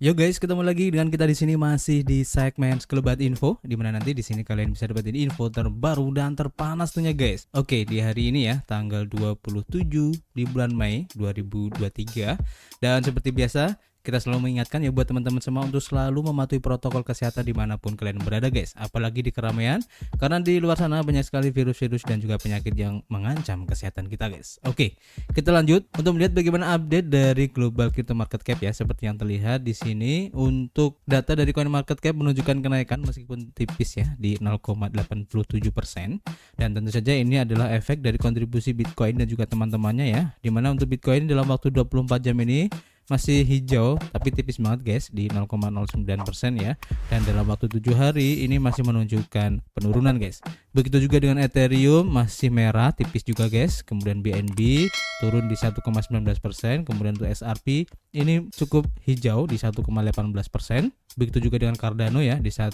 Yo guys, ketemu lagi dengan kita di sini masih di segmen Sekelebat Info, di mana nanti di sini kalian bisa dapetin info terbaru dan terpanas tentunya guys. Oke, di hari ini ya, tanggal 27 di bulan Mei 2023. Dan seperti biasa, kita selalu mengingatkan ya buat teman-teman semua untuk selalu mematuhi protokol kesehatan dimanapun kalian berada guys. Apalagi di keramaian, karena di luar sana banyak sekali virus-virus dan juga penyakit yang mengancam kesehatan kita guys. Oke, kita lanjut untuk melihat bagaimana update dari global crypto market cap ya. Seperti yang terlihat di sini untuk data dari coin market cap menunjukkan kenaikan meskipun tipis ya di 0,87%. Dan tentu saja ini adalah efek dari kontribusi Bitcoin dan juga teman-temannya ya. Dimana untuk Bitcoin dalam waktu 24 jam ini masih hijau tapi tipis banget guys di 0,09% ya, dan dalam waktu 7 hari ini masih menunjukkan penurunan guys. Begitu juga dengan Ethereum masih merah tipis juga guys, kemudian BNB turun di 1,19%, kemudian untuk SRP ini cukup hijau di 1,18%. Begitu juga dengan Cardano ya di 1%,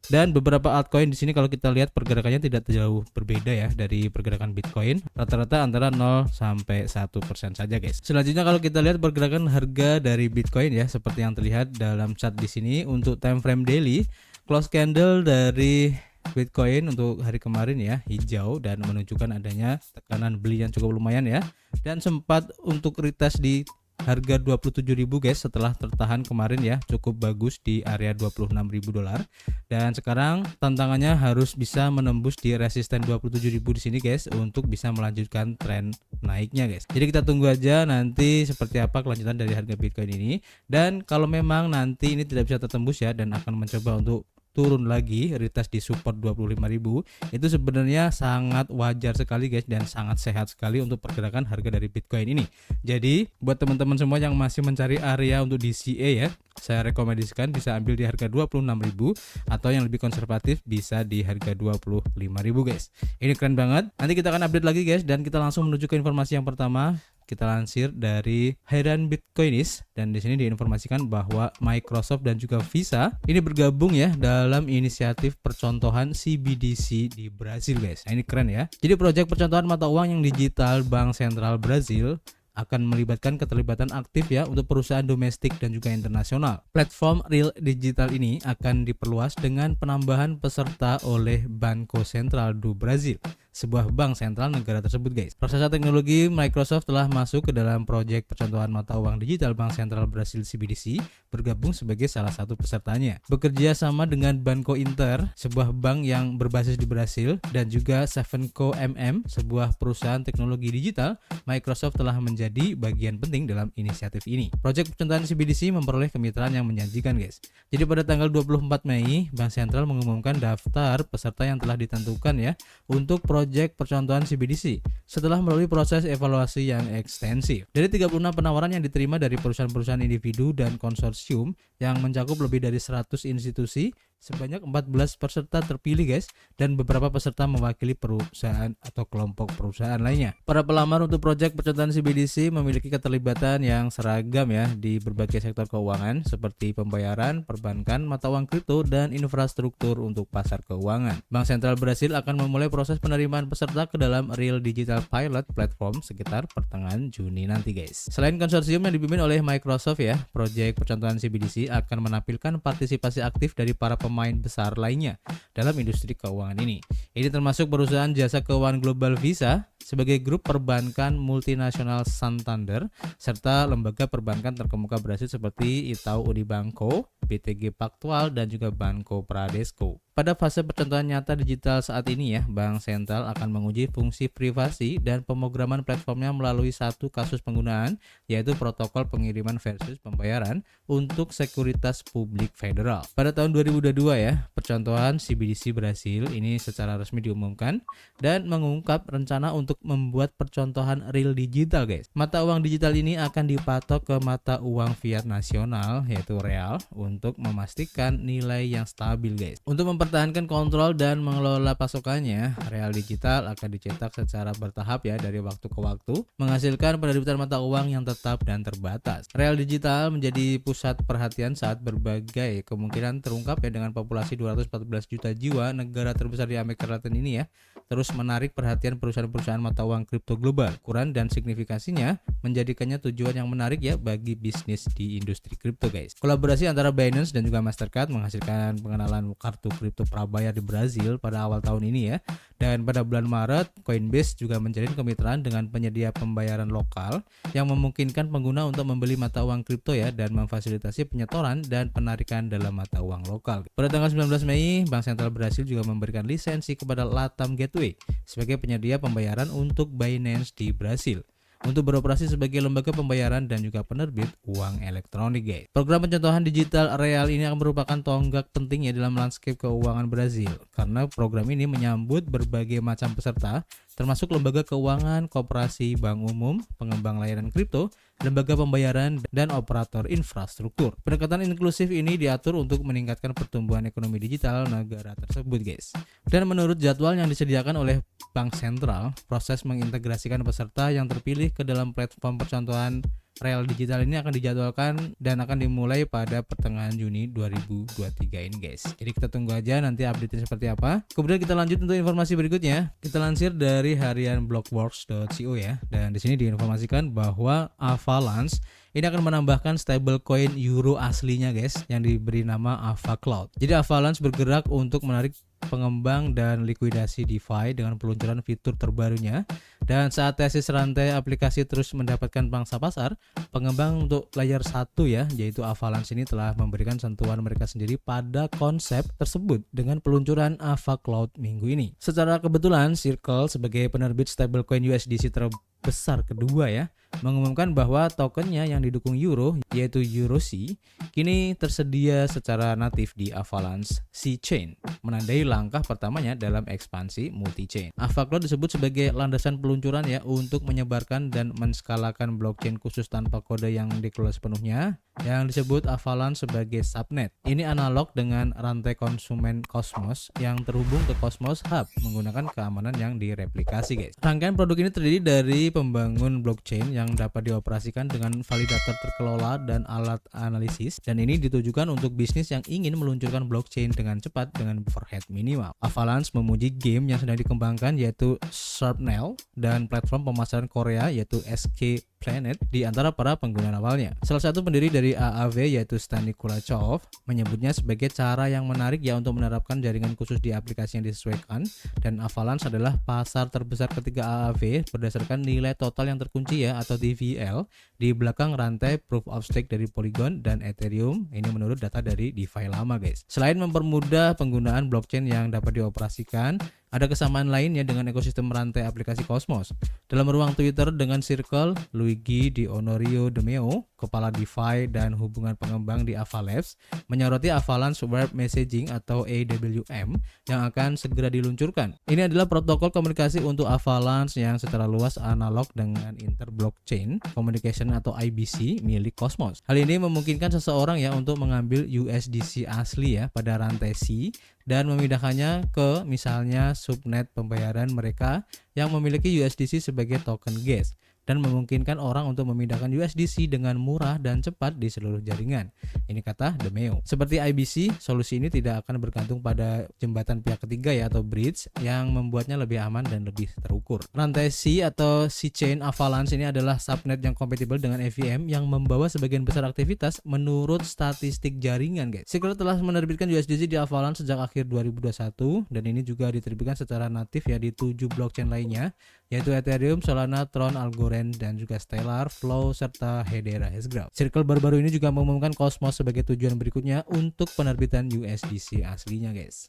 dan beberapa altcoin di sini kalau kita lihat pergerakannya tidak jauh berbeda ya dari pergerakan Bitcoin, rata-rata antara 0 sampai 1% saja guys. Selanjutnya kalau kita lihat pergerakan harga dari Bitcoin ya, seperti yang terlihat dalam chart di sini untuk time frame daily, close candle dari Bitcoin untuk hari kemarin ya hijau dan menunjukkan adanya tekanan beli yang cukup lumayan ya, dan sempat untuk retest di harga 27.000 guys setelah tertahan kemarin ya, cukup bagus di area 26.000 dolar, dan sekarang tantangannya harus bisa menembus di resisten 27.000 di sini guys untuk bisa melanjutkan tren naiknya guys. Jadi kita tunggu aja nanti seperti apa kelanjutan dari harga Bitcoin ini, dan kalau memang nanti ini tidak bisa tertembus ya dan akan mencoba untuk turun lagi retest di support 25.000, itu sebenarnya sangat wajar sekali guys dan sangat sehat sekali untuk pergerakan harga dari Bitcoin ini. Jadi buat teman-teman semua yang masih mencari area untuk DCA ya, saya rekomendasikan bisa ambil di harga 26.000, atau yang lebih konservatif bisa di harga 25.000 guys. Ini keren banget. Nanti kita akan update lagi guys, dan kita langsung menuju ke informasi yang pertama. Kita lansir dari Hairan Bitcoinis, dan di sini diinformasikan bahwa Microsoft dan juga Visa ini bergabung ya dalam inisiatif percontohan CBDC di Brazil guys. Nah, ini keren ya. Jadi proyek percontohan mata uang yang digital Bank Sentral Brazil akan melibatkan keterlibatan aktif ya untuk perusahaan domestik dan juga internasional. Platform Real Digital ini akan diperluas dengan penambahan peserta oleh Banco Central do Brasil, sebuah bank sentral negara tersebut guys. Raksasa teknologi Microsoft telah masuk ke dalam proyek percontohan mata uang digital Bank Sentral Brasil CBDC, bergabung sebagai salah satu pesertanya. Bekerja sama dengan Banco Inter, sebuah bank yang berbasis di Brasil, dan juga Sevenco MM, sebuah perusahaan teknologi digital, Microsoft telah menjadi bagian penting dalam inisiatif ini. Proyek percontohan CBDC memperoleh kemitraan yang menjanjikan guys. Jadi pada tanggal 24 Mei, Bank Sentral mengumumkan daftar peserta yang telah ditentukan ya untuk proyek percontohan CBDC setelah melalui proses evaluasi yang ekstensif. Dari 36 penawaran yang diterima dari perusahaan-perusahaan individu dan konsorsium yang mencakup lebih dari 100 institusi, sebanyak 14 peserta terpilih guys, dan beberapa peserta mewakili perusahaan atau kelompok perusahaan lainnya. Para pelamar untuk proyek percontohan CBDC memiliki keterlibatan yang seragam ya di berbagai sektor keuangan seperti pembayaran, perbankan, mata uang kripto, dan infrastruktur untuk pasar keuangan. Bank Sentral Brasil akan memulai proses penerimaan peserta ke dalam Real Digital Pilot Platform sekitar pertengahan Juni nanti guys. Selain konsorsium yang dipimpin oleh Microsoft ya, proyek percontohan CBDC akan menampilkan partisipasi aktif dari para pemain besar lainnya dalam industri keuangan ini. Ini termasuk perusahaan jasa keuangan global Visa sebagai grup perbankan multinasional Santander, serta lembaga perbankan terkemuka Brasil seperti Itaú Unibanco, BTG Pactual, dan juga Banco Bradesco. Pada fase percontohan nyata digital saat ini ya, Bank Sentral akan menguji fungsi privasi dan pemrograman platformnya melalui satu kasus penggunaan, yaitu protokol pengiriman versus pembayaran untuk sekuritas publik federal. Pada tahun 2022 ya, percontohan CBDC Brasil ini secara resmi diumumkan dan mengungkap rencana untuk membuat percontohan real digital guys. Mata uang digital ini akan dipatok ke mata uang fiat nasional yaitu real untuk memastikan nilai yang stabil guys. Untuk mempertahankan kontrol dan mengelola pasokannya, real digital akan dicetak secara bertahap ya dari waktu ke waktu, menghasilkan penerbitan mata uang yang tetap dan terbatas. Real digital menjadi pusat perhatian saat berbagai kemungkinan terungkap ya, dengan populasi 214 juta jiwa, negara terbesar di Amerika Latin ini ya, terus menarik perhatian perusahaan-perusahaan mata uang kripto global. Ukuran dan signifikasinya menjadikannya tujuan yang menarik ya bagi bisnis di industri kripto guys. Kolaborasi antara Binance dan juga Mastercard menghasilkan pengenalan kartu kripto prabayar di Brazil pada awal tahun ini ya. Dan pada bulan Maret, Coinbase juga menjalin kemitraan dengan penyedia pembayaran lokal yang memungkinkan pengguna untuk membeli mata uang kripto ya dan memfasilitasi penyetoran dan penarikan dalam mata uang lokal. Pada tanggal 19 Mei, Bank Sentral Brasil juga memberikan lisensi kepada Latam Gateway sebagai penyedia pembayaran untuk Binance di Brasil untuk beroperasi sebagai lembaga pembayaran dan juga penerbit uang elektronik guys. Program pencontohan digital real ini akan merupakan tonggak penting ya dalam landscape keuangan Brazil karena program ini menyambut berbagai macam peserta termasuk lembaga keuangan, koperasi, bank umum, pengembang layanan kripto, lembaga pembayaran, dan operator infrastruktur. Pendekatan inklusif ini diatur untuk meningkatkan pertumbuhan ekonomi digital negara tersebut guys. Dan menurut jadwal yang disediakan oleh Bank Sentral, proses mengintegrasikan peserta yang terpilih ke dalam platform percontohan real digital ini akan dijadwalkan dan akan dimulai pada pertengahan Juni 2023 ini guys. Jadi kita tunggu aja nanti update-nya seperti apa. Kemudian kita lanjut untuk informasi berikutnya. Kita lansir dari harian blockworks.co ya. Dan di sini diinformasikan bahwa Avalanche ini akan menambahkan stablecoin euro aslinya guys yang diberi nama AvaCloud. Jadi Avalanche bergerak untuk menarik pengembang dan likuidasi DeFi dengan peluncuran fitur terbarunya. Dan saat tesis rantai aplikasi terus mendapatkan pangsa pasar, pengembang untuk layer 1 ya, yaitu Avalanche ini telah memberikan sentuhan mereka sendiri pada konsep tersebut dengan peluncuran AvaCloud minggu ini. Secara kebetulan, Circle sebagai penerbit stablecoin USDC terbesar kedua ya, mengumumkan bahwa tokennya yang didukung euro yaitu EuroC kini tersedia secara natif di Avalanche C-Chain, menandai langkah pertamanya dalam ekspansi multi-chain. AvaCloud disebut sebagai landasan peluncuran ya untuk menyebarkan dan menskalakan blockchain khusus tanpa kode yang dikelola sepenuhnya yang disebut Avalanche sebagai subnet. Ini analog dengan rantai konsumen Cosmos yang terhubung ke Cosmos Hub menggunakan keamanan yang direplikasi guys. Rangkaian produk ini terdiri dari pembangun blockchain yang dapat dioperasikan dengan validator terkelola dan alat analisis, dan ini ditujukan untuk bisnis yang ingin meluncurkan blockchain dengan cepat dengan overhead minimal. Avalanche memuji game yang sedang dikembangkan yaitu Sharpnail dan platform pemasaran Korea yaitu SK Planet di antara para pengguna awalnya. Salah satu pendiri dari AAV yaitu Stani Kulachov menyebutnya sebagai cara yang menarik ya untuk menerapkan jaringan khusus di aplikasi yang disesuaikan, dan Avalanche adalah pasar terbesar ketiga AAV berdasarkan nilai total yang terkunci ya atau TVL di belakang rantai proof of stake dari Polygon dan Ethereum. Ini menurut data dari DeFi lama guys. Selain mempermudah penggunaan blockchain yang dapat dioperasikan, ada kesamaan lainnya dengan ekosistem rantai aplikasi Cosmos. Dalam ruang Twitter dengan Circle, Luigi Di Honorio de Meo, kepala DeFi dan hubungan pengembang di Avalabs, menyoroti Avalanche Web Messaging atau AWM yang akan segera diluncurkan. Ini adalah protokol komunikasi untuk Avalanche yang secara luas analog dengan Inter-Blockchain Communication atau IBC milik Cosmos. Hal ini memungkinkan seseorang ya untuk mengambil USDC asli ya pada rantai C dan memindahkannya ke misalnya subnet pembayaran mereka yang memiliki USDC sebagai token gas, dan memungkinkan orang untuk memindahkan USDC dengan murah dan cepat di seluruh jaringan. Ini kata De Meo. Seperti IBC, solusi ini tidak akan bergantung pada jembatan pihak ketiga ya atau bridge yang membuatnya lebih aman dan lebih terukur. Rantai C atau C-Chain Avalanche ini adalah subnet yang kompatibel dengan EVM yang membawa sebagian besar aktivitas menurut statistik jaringan guys. Circle telah menerbitkan USDC di Avalanche sejak akhir 2021 dan ini juga diterbitkan secara natif ya di 7 blockchain lainnya yaitu Ethereum, Solana, Tron, Algorand, dan juga Stellar, Flow, serta Hedera Hashgraph. Circle baru-baru ini juga mengumumkan Cosmos sebagai tujuan berikutnya untuk penerbitan USDC aslinya guys.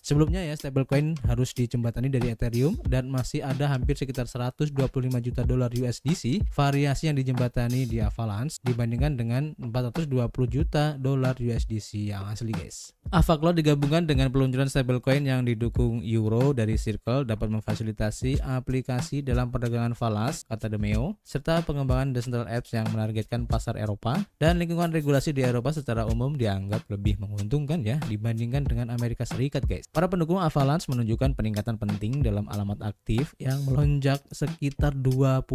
Sebelumnya ya, stablecoin harus dijembatani dari Ethereum dan masih ada hampir sekitar 125 juta dolar USDC variasi yang dijembatani di Avalanche dibandingkan dengan 420 juta dolar USDC yang asli guys. AvaCloud digabungkan dengan peluncuran stablecoin yang didukung euro dari Circle dapat memfasilitasi aplikasi dalam perdagangan falas, kata De Meo, serta pengembangan decentral apps yang menargetkan pasar Eropa, dan lingkungan regulasi di Eropa secara umum dianggap lebih menguntungkan ya dibandingkan dengan Amerika Serikat guys. Para pendukung Avalanche menunjukkan peningkatan penting dalam alamat aktif yang melonjak sekitar 20.000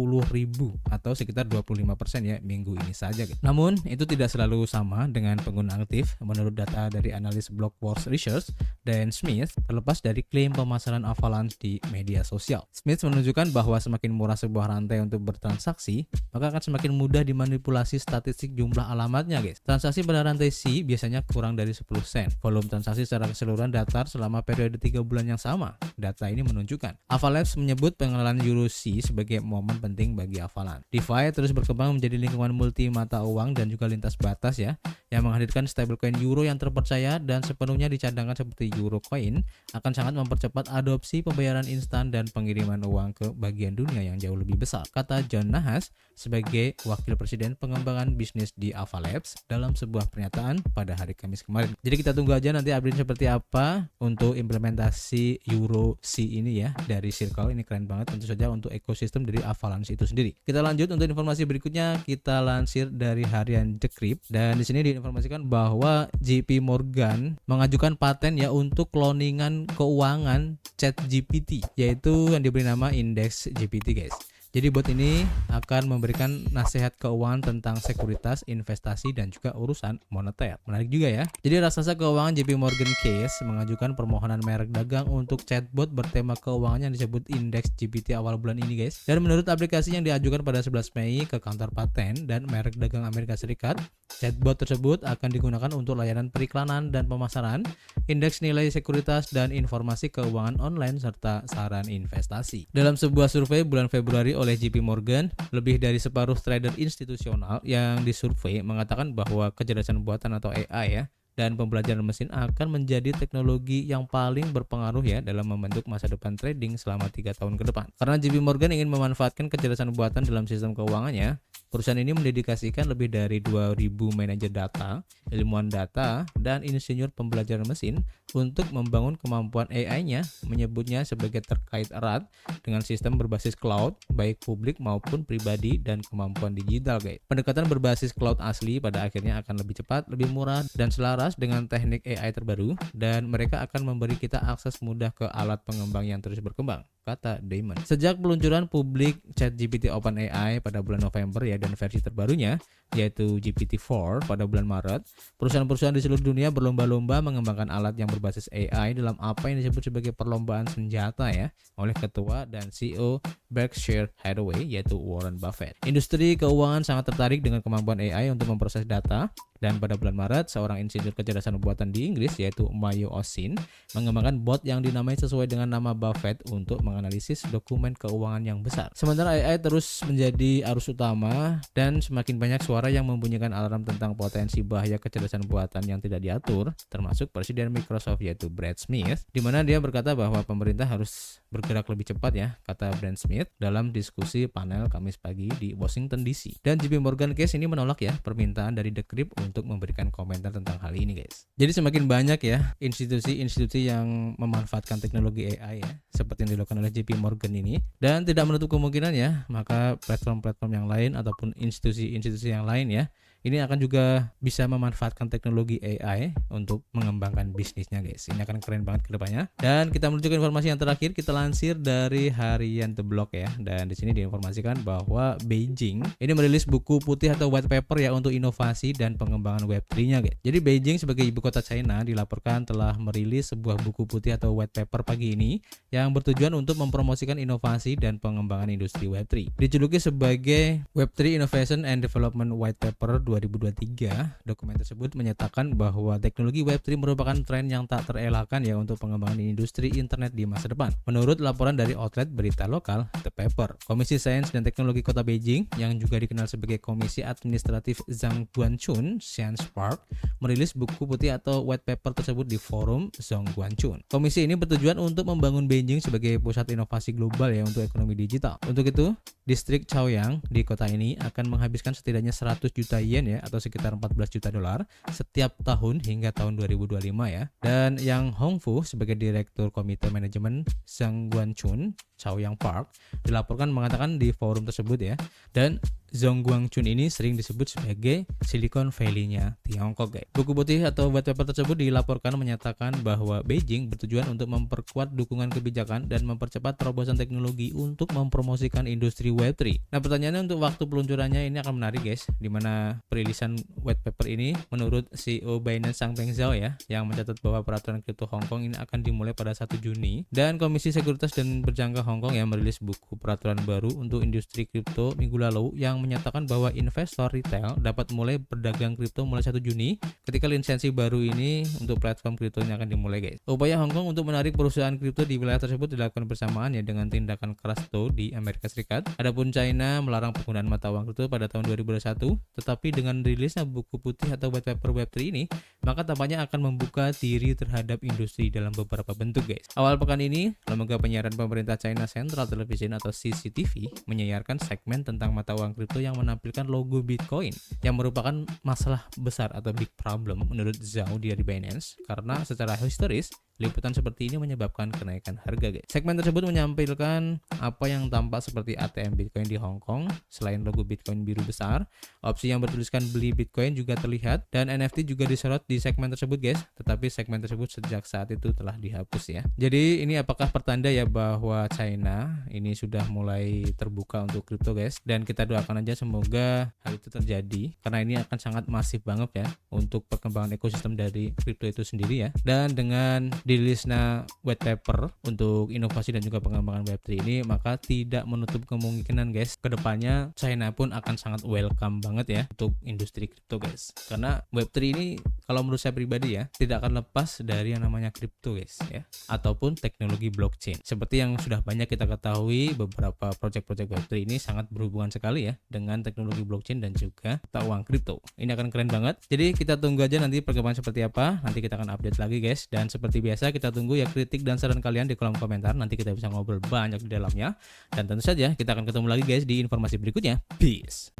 atau sekitar 25% ya minggu ini saja. Namun itu tidak selalu sama dengan pengguna aktif. Menurut data dari analis Blockworks Research dan Smith, terlepas dari klaim pemasaran Avalanche di media sosial, Smith menunjukkan bahwa semakin murah sebuah rantai untuk bertransaksi, maka akan semakin mudah dimanipulasi statistik jumlah alamatnya, guys. Transaksi pada rantai C biasanya kurang dari 10 sen. Volume transaksi secara keseluruhan datar selama periode 3 bulan yang sama. Data ini menunjukkan Avalanche menyebut pengenalan Euro C sebagai momen penting bagi Avalanche. DeFi terus berkembang menjadi lingkungan multi mata uang dan juga lintas batas ya, yang menghadirkan stablecoin euro yang terpercaya dan sepenuhnya dicadangkan seperti Eurocoin akan sangat mempercepat adopsi pembayaran instan dan pengiriman uang ke bagian dunia yang jauh lebih besar, kata John Nahas sebagai wakil presiden pengembangan bisnis di Avalabs dalam sebuah pernyataan pada hari Kamis kemarin. Jadi kita tunggu aja nanti update seperti apa untuk implementasi Euro C ini ya dari Circle. Ini keren banget tentu saja untuk ekosistem dari Avalanche itu sendiri. Kita lanjut untuk informasi berikutnya, kita lansir dari harian Decrypt dan di sini diinformasikan bahwa JP Morgan mengajukan paten ya untuk cloningan keuangan ChatGPT, yaitu yang diberi nama Index GPT, guys. Jadi bot ini akan memberikan nasihat keuangan tentang sekuritas, investasi, dan juga urusan moneter. Menarik juga ya. Jadi raksasa keuangan JP Morgan Chase mengajukan permohonan merek dagang untuk chatbot bertema keuangan yang disebut Index GPT awal bulan ini, guys. Dan menurut aplikasi yang diajukan pada 11 Mei ke kantor paten dan merek dagang Amerika Serikat, chatbot tersebut akan digunakan untuk layanan periklanan dan pemasaran, indeks nilai sekuritas, dan informasi keuangan online serta saran investasi. Dalam sebuah survei bulan Februari oleh JP Morgan, lebih dari separuh trader institusional yang disurvei mengatakan bahwa kecerdasan buatan atau AI ya dan pembelajaran mesin akan menjadi teknologi yang paling berpengaruh ya dalam membentuk masa depan trading selama 3 tahun ke depan. Karena JP Morgan ingin memanfaatkan kecerdasan buatan dalam sistem keuangannya, perusahaan ini mendedikasikan lebih dari 2.000 manajer data, ilmuwan data, dan insinyur pembelajaran mesin untuk membangun kemampuan AI-nya, menyebutnya sebagai terkait erat dengan sistem berbasis cloud, baik publik maupun pribadi, dan kemampuan digital, guys. Pendekatan berbasis cloud asli pada akhirnya akan lebih cepat, lebih murah, dan selaras dengan teknik AI terbaru, dan mereka akan memberi kita akses mudah ke alat pengembang yang terus berkembang, kata Damon. Sejak peluncuran publik ChatGPT OpenAI pada bulan November ya dan versi terbarunya yaitu GPT-4 pada bulan Maret, perusahaan-perusahaan di seluruh dunia berlomba-lomba mengembangkan alat yang berbasis AI dalam apa yang disebut sebagai perlombaan senjata ya oleh ketua dan CEO Berkshire Hathaway yaitu Warren Buffett. Industri keuangan sangat tertarik dengan kemampuan AI untuk memproses data. Dan pada bulan Maret, seorang insinyur kecerdasan buatan di Inggris yaitu Mayo Osin mengembangkan bot yang dinamai sesuai dengan nama Buffett untuk menganalisis dokumen keuangan yang besar. Sementara AI terus menjadi arus utama dan semakin banyak suara yang membunyikan alarm tentang potensi bahaya kecerdasan buatan yang tidak diatur, termasuk Presiden Microsoft yaitu Brad Smith, di mana dia berkata bahwa pemerintah harus bergerak lebih cepat ya, kata Brad Smith dalam diskusi panel Kamis pagi di Washington DC. Dan JP Morgan Chase ini menolak ya permintaan dari Decrypt untuk memberikan komentar tentang hal ini, guys. Jadi semakin banyak ya institusi-institusi yang memanfaatkan teknologi AI ya, seperti yang dilakukan oleh JP Morgan ini, dan tidak menutup kemungkinan ya, maka platform-platform yang lain ataupun institusi-institusi yang lain ya, ini akan juga bisa memanfaatkan teknologi AI untuk mengembangkan bisnisnya, guys. Ini akan keren banget ke depannya. Dan kita menuju ke informasi yang terakhir, kita lansir dari harian The Block ya. Dan di sini diinformasikan bahwa Beijing ini merilis buku putih atau white paper ya untuk inovasi dan pengembangan Web3-nya, guys. Jadi Beijing sebagai ibu kota China dilaporkan telah merilis sebuah buku putih atau white paper pagi ini yang bertujuan untuk mempromosikan inovasi dan pengembangan industri Web3. Dijuluki sebagai Web3 Innovation and Development White Paper 2023, dokumen tersebut menyatakan bahwa teknologi Web3 merupakan tren yang tak terelakkan ya untuk pengembangan industri internet di masa depan. Menurut laporan dari outlet berita lokal The Paper, Komisi Sains dan Teknologi Kota Beijing yang juga dikenal sebagai Komisi Administratif Zhongguancun Science Park merilis buku putih atau white paper tersebut di forum Zhongguancun. Komisi ini bertujuan untuk membangun Beijing sebagai pusat inovasi global ya untuk ekonomi digital. Untuk itu, distrik Chaoyang di kota ini akan menghabiskan setidaknya 100 juta yen ya atau sekitar 14 juta dolar setiap tahun hingga tahun 2025 ya. Dan Yang Hongfu sebagai Direktur Komite Manajemen Zhongguancun Chaoyang Park dilaporkan mengatakan di forum tersebut ya. Dan Zhong Guangchun ini sering disebut sebagai Silicon Valley-nya Tiongkok, guys. Buku putih atau white paper tersebut dilaporkan menyatakan bahwa Beijing bertujuan untuk memperkuat dukungan kebijakan dan mempercepat terobosan teknologi untuk mempromosikan industri Web3. Nah, pertanyaannya untuk waktu peluncurannya ini akan menarik, guys, dimana perilisan white paper ini menurut CEO Binance Changpeng Zhao ya, yang mencatat bahwa peraturan kripto Hong Kong ini akan dimulai pada 1 Juni, dan Komisi Sekuritas dan Berjangka Hong Kong yang merilis buku peraturan baru untuk industri kripto minggu lalu yang menyatakan bahwa investor retail dapat mulai berdagang kripto mulai 1 Juni ketika lisensi baru ini untuk platform kripto ini akan dimulai, guys. Upaya Hong Kong untuk menarik perusahaan kripto di wilayah tersebut dilakukan bersamaan ya dengan tindakan keras Stow di Amerika Serikat. Adapun China melarang penggunaan mata uang kripto pada tahun 2021, tetapi dengan rilisnya buku putih atau white paper Web3 ini, maka tampaknya akan membuka diri terhadap industri dalam beberapa bentuk, guys. Awal pekan ini, lembaga penyiaran pemerintah China Central Television atau CCTV menyiarkan segmen tentang mata uang kripto yang menampilkan logo Bitcoin yang merupakan masalah besar atau big problem menurut Zhao dari Binance, karena secara historis liputan seperti ini menyebabkan kenaikan harga, guys. Segmen tersebut menampilkan apa yang tampak seperti ATM Bitcoin di Hong Kong. Selain logo Bitcoin biru besar, opsi yang bertuliskan beli Bitcoin juga terlihat, dan NFT juga disorot di segmen tersebut, guys. Tetapi segmen tersebut sejak saat itu telah dihapus ya. Jadi ini apakah pertanda ya bahwa China ini sudah mulai terbuka untuk kripto, guys, dan kita doakan aja semoga hal itu terjadi, karena ini akan sangat masif banget ya untuk perkembangan ekosistem dari kripto itu sendiri ya. Dan dengan dirilisnya white paper untuk inovasi dan juga pengembangan Web3 ini, maka tidak menutup kemungkinan, guys, kedepannya China pun akan sangat welcome banget ya untuk industri kripto, guys. Karena Web3 ini kalau menurut saya pribadi ya, tidak akan lepas dari yang namanya kripto, guys ya, ataupun teknologi blockchain. Seperti yang sudah banyak kita ketahui, beberapa project-project Web3 ini sangat berhubungan sekali ya dengan teknologi blockchain dan juga mata uang kripto. Ini akan keren banget. Jadi kita tunggu aja nanti perkembangan seperti apa. Nanti kita akan update lagi, guys. Dan seperti biasa kita tunggu ya kritik dan saran kalian di kolom komentar. Nanti kita bisa ngobrol banyak di dalamnya. Dan tentu saja kita akan ketemu lagi, guys, di informasi berikutnya. Peace.